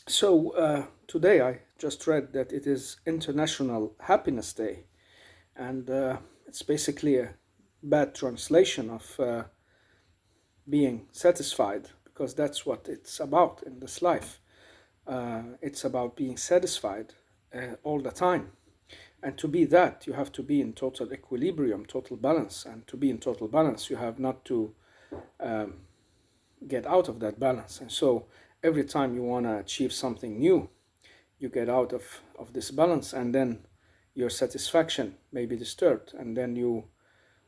So today I just read that it is International Happiness Day, and it's basically a bad translation of being satisfied, because that's what it's about in this life. It's about being satisfied all the time. And to be that, you have to be in total equilibrium, total balance. And to be in total balance, you have not to get out of that balance. And so every time you want to achieve something new, you get out of this balance, and then your satisfaction may be disturbed, and then you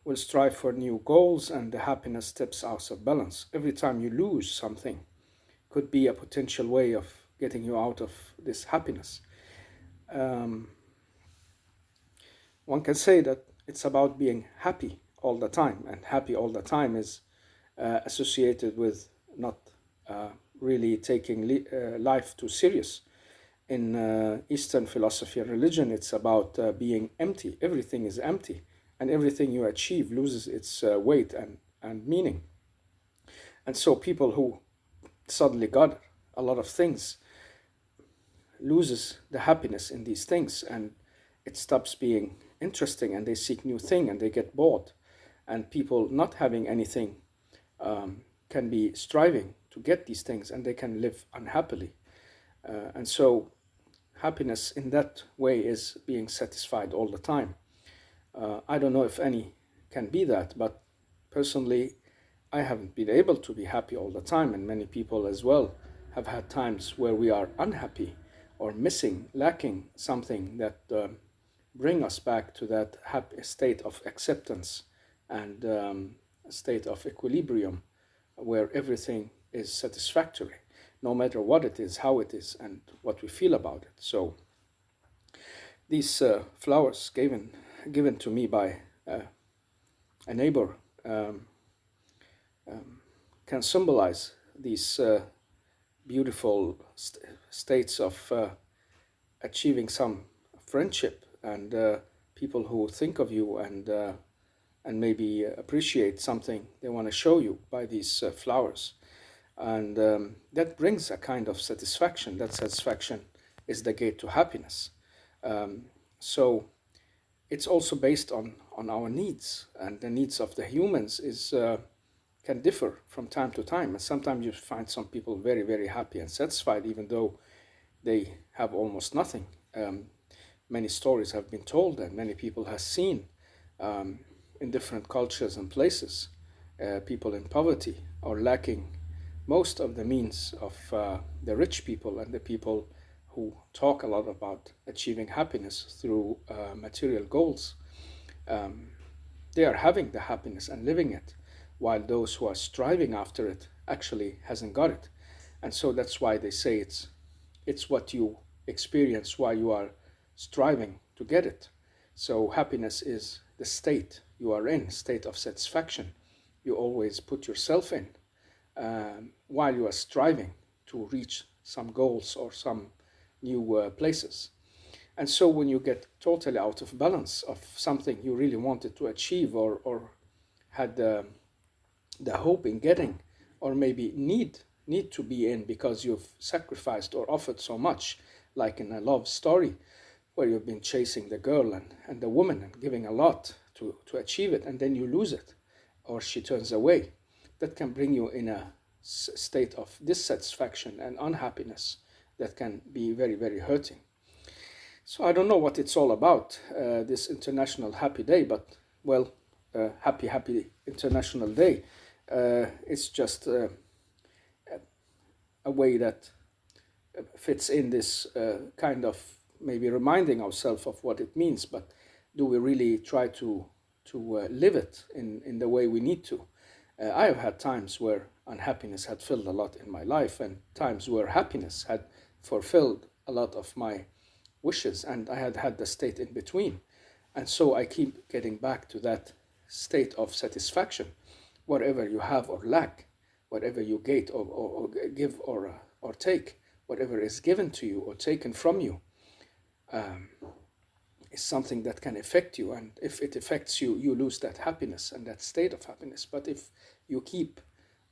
will strive for new goals, and the happiness steps out of balance. Every time you lose something could be a potential way of getting you out of this happiness. um, One can say that it's about being happy all the time, and happy all the time is associated with not uh, really taking life too serious. In Eastern philosophy and religion, it's about being empty. Everything is empty, and everything you achieve loses its weight and meaning. And so people who suddenly got a lot of things loses the happiness in these things, and it stops being interesting, and they seek new thing and they get bored. And people not having anything can be striving to get these things, and they can live unhappily. And so happiness in that way is being satisfied all the time. I don't know if any can be that, but personally, I haven't been able to be happy all the time, and many people as well have had times where we are unhappy or missing, lacking something that bring us back to that happy state of acceptance and a state of equilibrium where everything is satisfactory, no matter what it is, how it is, and what we feel about it. So these flowers given to me by uh, a neighbor um, can symbolize these beautiful states of achieving some friendship, and people who think of you and maybe appreciate something they want to show you by these flowers. And that brings a kind of satisfaction. That satisfaction is the gate to happiness. So it's also based on our needs, and the needs of the humans is can differ from time to time. And sometimes you find some people very, very happy and satisfied, even though they have almost nothing. Many stories have been told, and many people have seen um, in different cultures and places, people in poverty or lacking most of the means of the rich people and the people who talk a lot about achieving happiness through material goals. Um, they are having the happiness and living it, while those who are striving after it actually hasn't got it. And so that's why they say it's what you experience while you are striving to get it. So happiness is the state you are in, state of satisfaction you always put yourself in while you are striving to reach some goals or some new places. And so when you get totally out of balance of something you really wanted to achieve, or had the hope in getting, or maybe need to be in because you've sacrificed or offered so much, like in a love story where you've been chasing the girl and the woman and giving a lot to achieve it, and then you lose it, or she turns away. That can bring you in a state of dissatisfaction and unhappiness that can be very, very hurting. So I don't know what it's all about, this International Happy Day, but well, happy, happy International Day. It's just a way that fits in this kind of maybe reminding ourselves of what it means, but do we really try to live it in the way we need to? I have had times where unhappiness had filled a lot in my life, and times where happiness had fulfilled a lot of my wishes, and I had had the state in between. And so I keep getting back to that state of satisfaction, whatever you have or lack, whatever you get or give or take, whatever is given to you or taken from you, is something that can affect you. And if it affects you, you lose that happiness and that state of happiness. But if you keep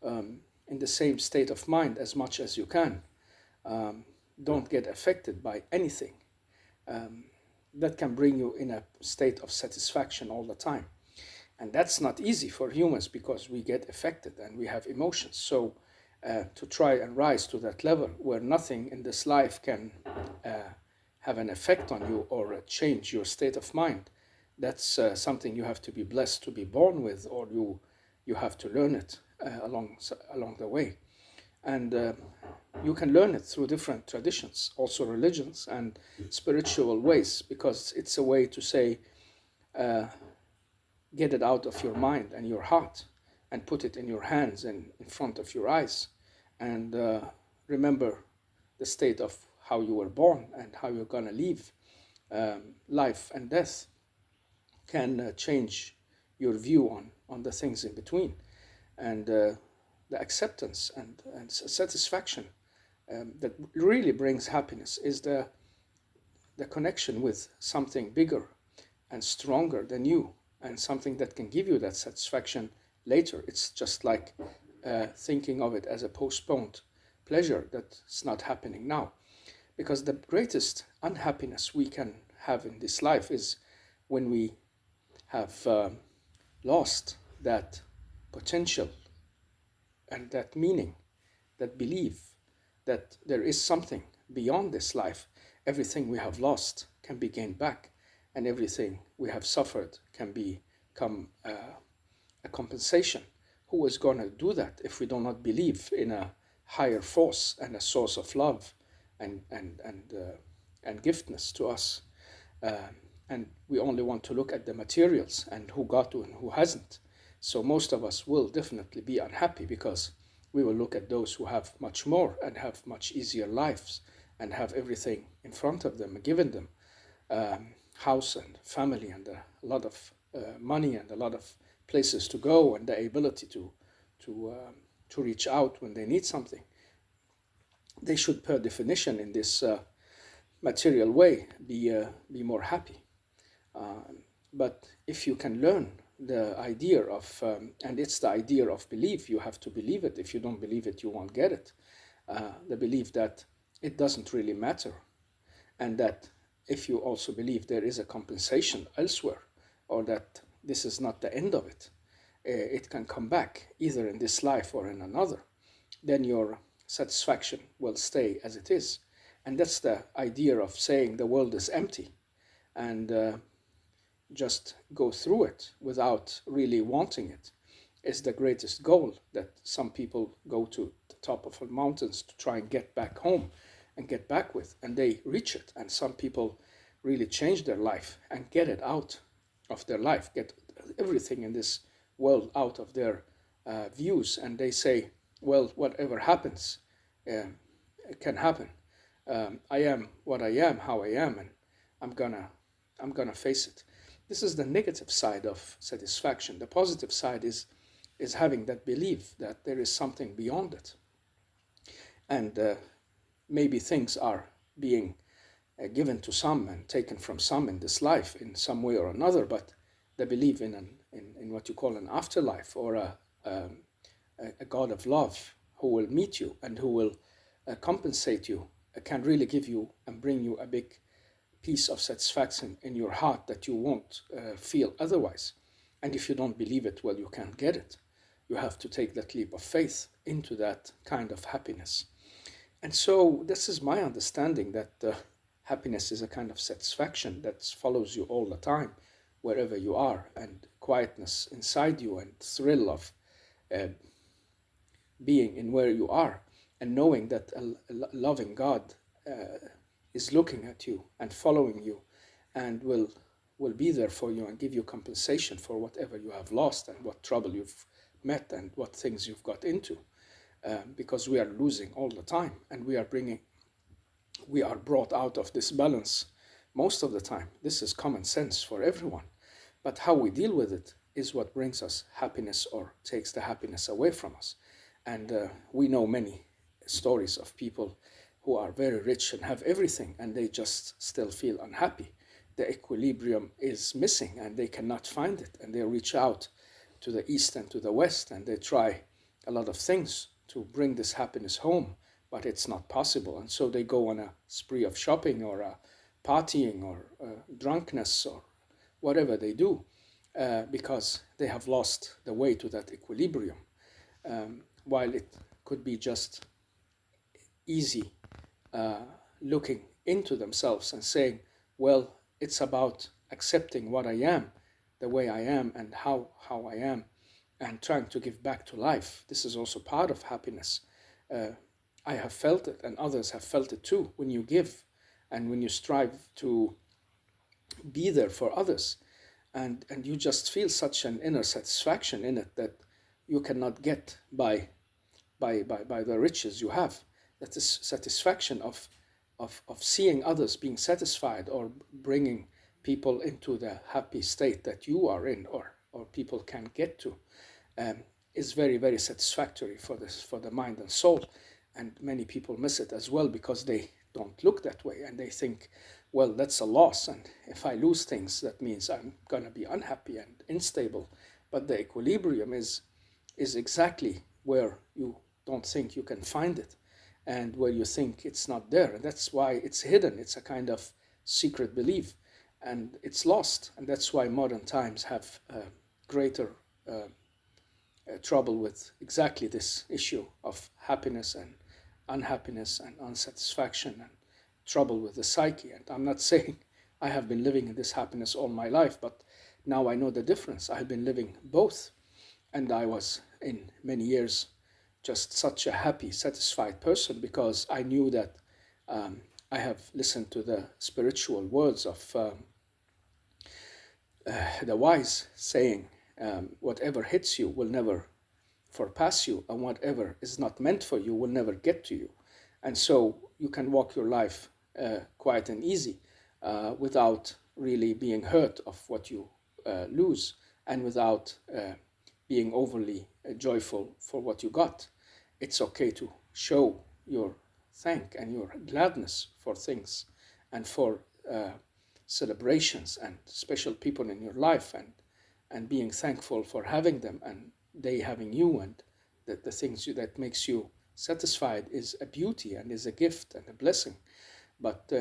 in the same state of mind as much as you can, don't get affected by anything, um, that can bring you in a state of satisfaction all the time. And that's not easy for humans because we get affected and we have emotions. So to try and rise to that level where nothing in this life can have an effect on you or change your state of mind, that's something you have to be blessed to be born with, or you have to learn it along the way. And you can learn it through different traditions, also religions and spiritual ways, because it's a way to say, get it out of your mind and your heart and put it in your hands and in front of your eyes, and remember the state of how you were born and how you're going to live. Life and death can change your view on the things in between. And the acceptance and satisfaction that really brings happiness is the connection with something bigger and stronger than you, and something that can give you that satisfaction later. It's just like thinking of it as a postponed pleasure that's not happening now. Because the greatest unhappiness we can have in this life is when we have lost that potential and that meaning, that belief that there is something beyond this life. Everything we have lost can be gained back, and everything we have suffered can become a compensation. Who is going to do that if we do not believe in a higher force and a source of love and giftedness to us? And we only want to look at the materials and who got to and who hasn't. So most of us will definitely be unhappy because we will look at those who have much more and have much easier lives and have everything in front of them, given them house and family and a lot of money and a lot of places to go and the ability to reach out when they need something. They should, per definition, in this material way, be more happy. But if you can learn the idea of, and it's the idea of belief, you have to believe it. If you don't believe it, you won't get it. The belief that it doesn't really matter, and that if you also believe there is a compensation elsewhere, or that this is not the end of it, it can come back either in this life or in another, then your satisfaction will stay as it is. And that's the idea of saying the world is empty, and just go through it without really wanting it is the greatest goal that some people go to the top of the mountains to try and get back home and get back with, and they reach it. And some people really change their life and get it out of their life, get everything in this world out of their views, and they say, well, whatever happens can happen. I am what I am, how I am, and I'm gonna face it. This is the negative side of satisfaction. The positive side is having that belief that there is something beyond it, and maybe things are being given to some and taken from some in this life in some way or another. But the belief in what you call an afterlife, or a God of love who will meet you and who will compensate you, can really give you and bring you a big piece of satisfaction in your heart that you won't feel otherwise. And if you don't believe it, well, you can't get it. You have to take that leap of faith into that kind of happiness. And so this is my understanding, that happiness is a kind of satisfaction that follows you all the time, wherever you are, and quietness inside you, and thrill of being in where you are, and knowing that a loving God is looking at you and following you, and will be there for you and give you compensation for whatever you have lost and what trouble you've met and what things you've got into, because we are losing all the time, and we are brought out of this balance most of the time. This is common sense for everyone, but how we deal with it is what brings us happiness or takes the happiness away from us. And we know many stories of people who are very rich and have everything, and they just still feel unhappy. The equilibrium is missing and they cannot find it, and they reach out to the east and to the west, and they try a lot of things to bring this happiness home, but it's not possible. And so they go on a spree of shopping or partying or drunkenness or whatever they do, because they have lost the way to that equilibrium. While it could be just easy looking into themselves and saying, well, it's about accepting what I am, the way I am, and how I am, and trying to give back to life. This is also part of happiness. I have felt it, and others have felt it too, when you give and when you strive to be there for others. And you just feel such an inner satisfaction in it that you cannot get by the riches you have. That is satisfaction of seeing others being satisfied, or bringing people into the happy state that you are in, or people can get to, is very, very satisfactory for the mind and soul. And many people miss it as well, because they don't look that way, and they think, well, that's a loss, and if I lose things, that means I'm gonna be unhappy and unstable. But the equilibrium is exactly where you don't think you can find it, and where you think it's not there. And that's why it's hidden. It's a kind of secret belief, and it's lost. And that's why modern times have greater trouble with exactly this issue of happiness and unhappiness and unsatisfaction, and trouble with the psyche. And I'm not saying I have been living in this happiness all my life, but now I know the difference. I have been living both, and I was in many years just such a happy, satisfied person, because I knew that I have listened to the spiritual words of the wise, saying, whatever hits you will never surpass you, and whatever is not meant for you will never get to you. And so you can walk your life quiet and easy, without really being hurt of what you lose, and without being overly joyful for what you got. It's okay to show your thank and your gladness for things, and for celebrations and special people in your life, and being thankful for having them, and they having you, and that the things that makes you satisfied is a beauty and is a gift and a blessing. But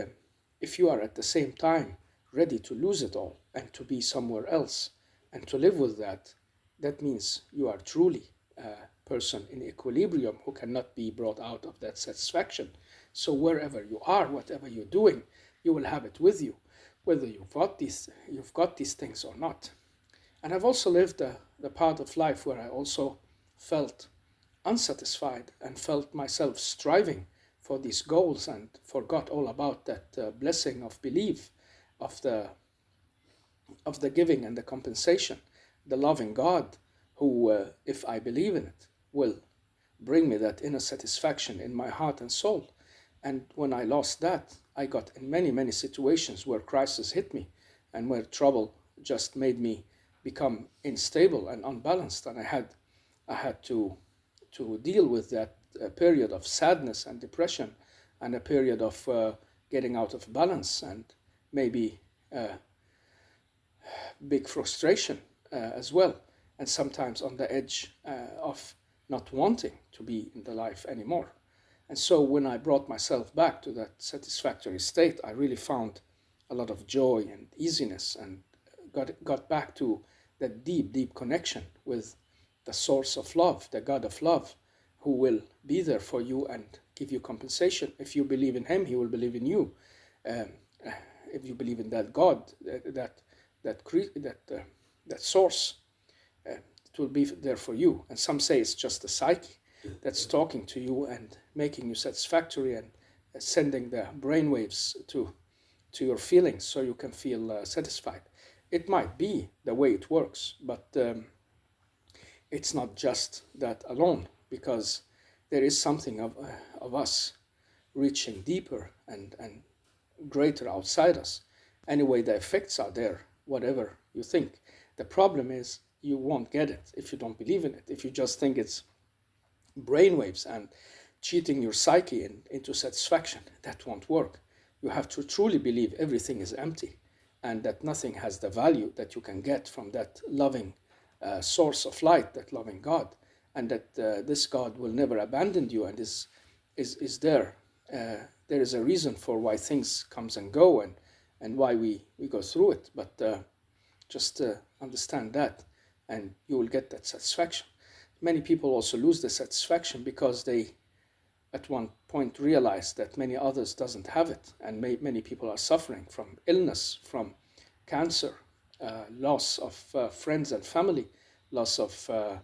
if you are at the same time ready to lose it all and to be somewhere else and to live with that, that means you are truly a person in equilibrium who cannot be brought out of that satisfaction. So wherever you are, whatever you're doing, you will have it with you, whether you've got these things or not. And I've also lived the part of life where I also felt unsatisfied and felt myself striving for these goals, and forgot all about that blessing of belief, of the giving and the compensation, the loving God who, if I believe in it, will bring me that inner satisfaction in my heart and soul. And when I lost that, I got in many, many situations where crisis hit me, and where trouble just made me become unstable and unbalanced, and I had to deal with that period of sadness and depression, and a period of getting out of balance, and maybe big frustration as well, and sometimes on the edge of not wanting to be in the life anymore. And so when I brought myself back to that satisfactory state, I really found a lot of joy and easiness, and got back to that deep, deep connection with the source of love, the God of love, who will be there for you and give you compensation. If you believe in him, he will believe in you. If you believe in that God, that source, it will be there for you. And some say it's just the psyche that's talking to you and making you satisfactory, and sending the brainwaves to your feelings so you can feel satisfied. It might be the way it works, but it's not just that alone, because there is something of us reaching deeper and greater outside us. Anyway, the effects are there, whatever you think. The problem is you won't get it if you don't believe in it. If you just think it's brainwaves and cheating your psyche into satisfaction, that won't work. You have to truly believe everything is empty, and that nothing has the value that you can get from that loving source of light, that loving God, and that this God will never abandon you, and is is there. There is a reason for why things comes and go, and why we go through it. But just understand that, and you will get that satisfaction. Many people also lose the satisfaction because they at one point realize that many others doesn't have it, and many people are suffering from illness, from cancer, loss of friends and family, loss of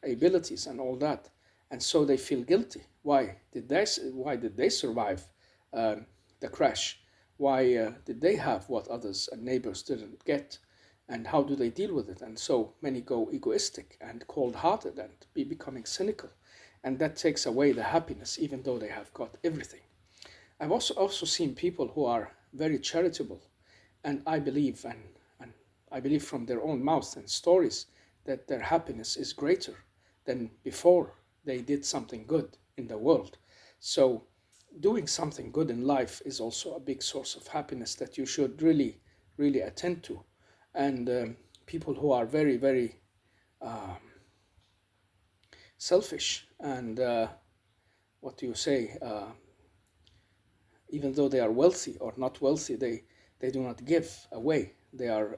abilities and all that, and so they feel guilty. Why did they survive the crash? Why did they have what others and neighbors didn't get? And how do they deal with it? And so many go egoistic and cold-hearted and be becoming cynical, and that takes away the happiness, even though they have got everything. I've also seen people who are very charitable, and and I believe from their own mouth and stories that their happiness is greater than before they did something good in the world. So doing something good in life is also a big source of happiness that you should really attend to. And people who are very selfish and what do you say? Even though they are wealthy or not wealthy, they do not give away. They are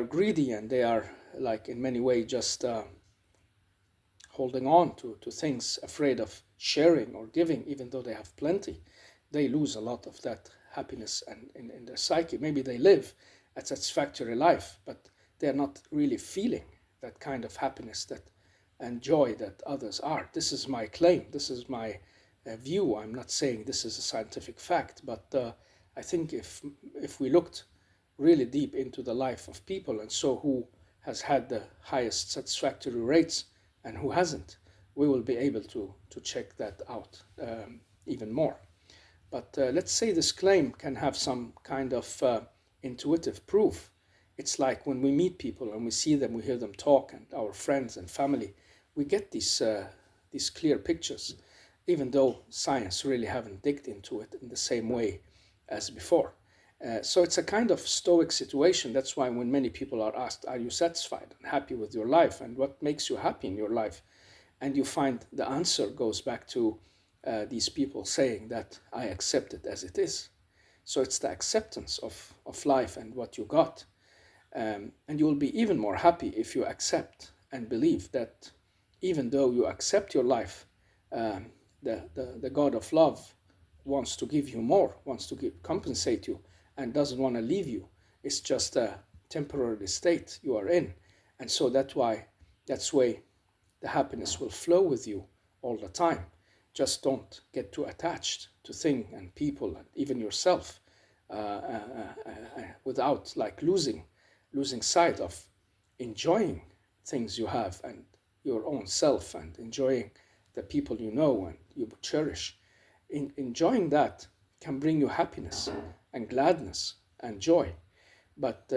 greedy, and they are, like, in many ways just holding on to things, afraid of sharing or giving, even though they have plenty. They lose a lot of that happiness and in their psyche. Maybe they live a satisfactory life, but they're not really feeling that kind of happiness that and joy that others are. This is my claim. This is my view. I'm not saying this is a scientific fact, but I think if we looked really deep into the life of people, and so who has had the highest satisfactory rates and who hasn't, we will be able to check that out even more. But let's say this claim can have some kind of intuitive proof. It's like when we meet people and we see them, we hear them talk, and our friends and family, we get these clear pictures, even though science really haven't digged into it in the same way as before. So it's a kind of stoic situation. That's why when many people are asked, are you satisfied and happy with your life, and what makes you happy in your life? And you find the answer goes back to these people saying that I accept it as it is. So it's the acceptance of life and what you got. And you will be even more happy if you accept and believe that even though you accept your life, the God of love wants to give you more, wants to compensate you, and doesn't want to leave you. It's just a temporary state you are in. And so that's why the happiness will flow with you all the time. Just don't get too attached to things and people and even yourself without like losing sight of enjoying things you have and your own self, and enjoying the people you know and you cherish. Enjoying that can bring you happiness and gladness and joy, but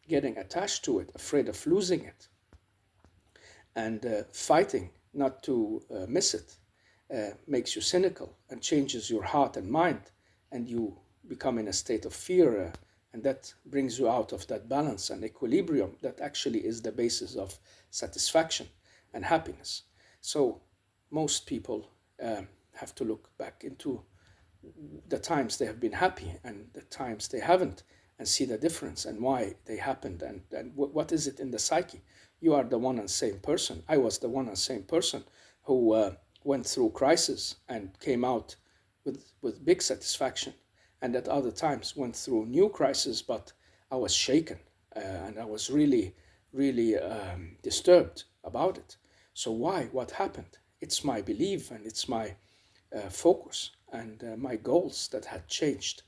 getting attached to it, afraid of losing it, and fighting not to miss it, makes you cynical and changes your heart and mind, and you become in a state of fear, and that brings you out of that balance and equilibrium that actually is the basis of satisfaction and happiness. So most people have to look back into the times they have been happy and the times they haven't, and see the difference and why they happened, and what is it in the psyche. You are the one and same person. I was the one and same person who went through crisis and came out with big satisfaction, and at other times went through new crisis, but I was shaken and I was really disturbed about it. So why? What happened? It's my belief, and it's my focus and my goals that had changed.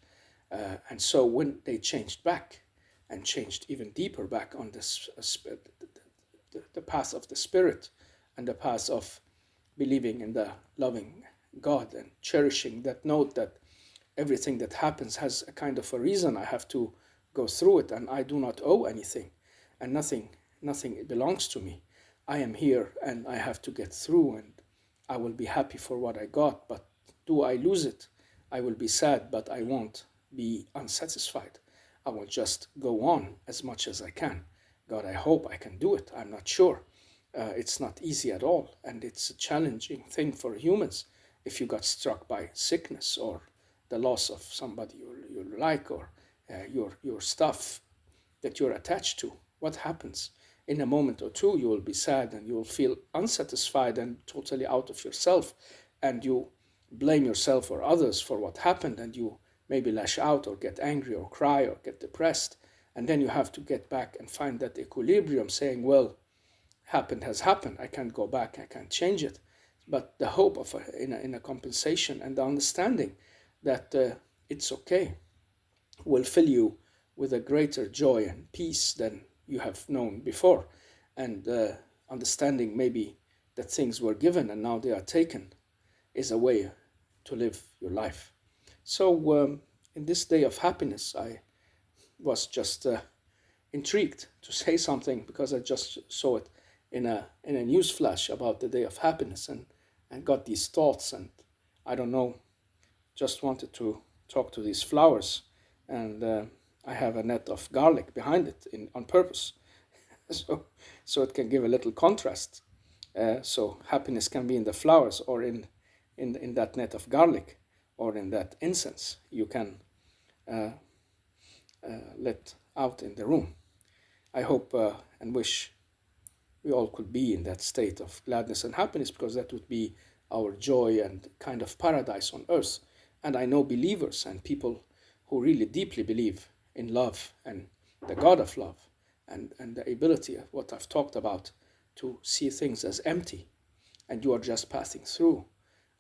And so when they changed back and changed even deeper back on this the path of the spirit and the path of believing in the loving God and cherishing that note that everything that happens has a kind of a reason. I have to go through it, and I do not owe anything, and nothing belongs to me. I am here and I have to get through, and I will be happy for what I got, but do I lose it? I will be sad, but I won't be unsatisfied. I will just go on as much as I can. God, I hope I can do it. I'm not sure. It's not easy at all, and it's a challenging thing for humans. If you got struck by sickness or the loss of somebody you like, or your stuff that you're attached to, what happens? In a moment or two, you will be sad and you will feel unsatisfied and totally out of yourself, and you blame yourself or others for what happened, and you maybe lash out or get angry or cry or get depressed. And then you have to get back and find that equilibrium, saying, well, happened has happened. I can't go back. I can't change it. But the hope of in a compensation and the understanding that it's okay will fill you with a greater joy and peace than you have known before. And understanding maybe that things were given and now they are taken is a way to live your life. So, in this day of happiness, I was just intrigued to say something because I just saw it in a news flash about the day of happiness, and got these thoughts, and I don't know, just wanted to talk to these flowers, and I have a net of garlic behind it on purpose, so it can give a little contrast. So happiness can be in the flowers, or in that net of garlic, or in that incense you can let out in the room. I hope and wish we all could be in that state of gladness and happiness, because that would be our joy and kind of paradise on earth. And I know believers and people who really deeply believe in love and the God of love, and the ability of what I've talked about to see things as empty and you are just passing through.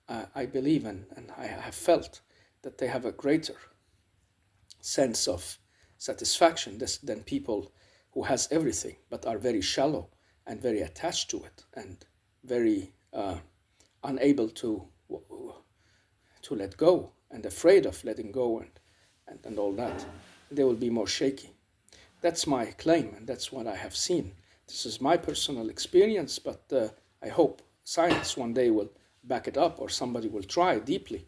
I believe and I have felt that they have a greater sense of satisfaction than people who has everything but are very shallow and very attached to it, and very unable to let go, and afraid of letting go, and all that. They will be more shaky. That's my claim, and that's what I have seen. This is my personal experience, but I hope science one day will back it up, or somebody will try deeply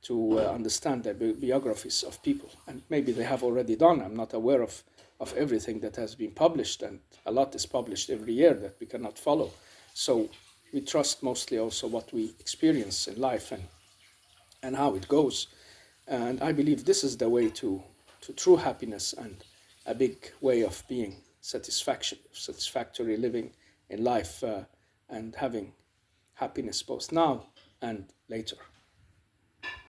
to understand the biographies of people. And maybe they have already done. I'm not aware of everything that has been published, and a lot is published every year that we cannot follow. So we trust mostly also what we experience in life, and how it goes. And I believe this is the way to true happiness, and a big way of being satisfactory living in life, and having happiness both now and later.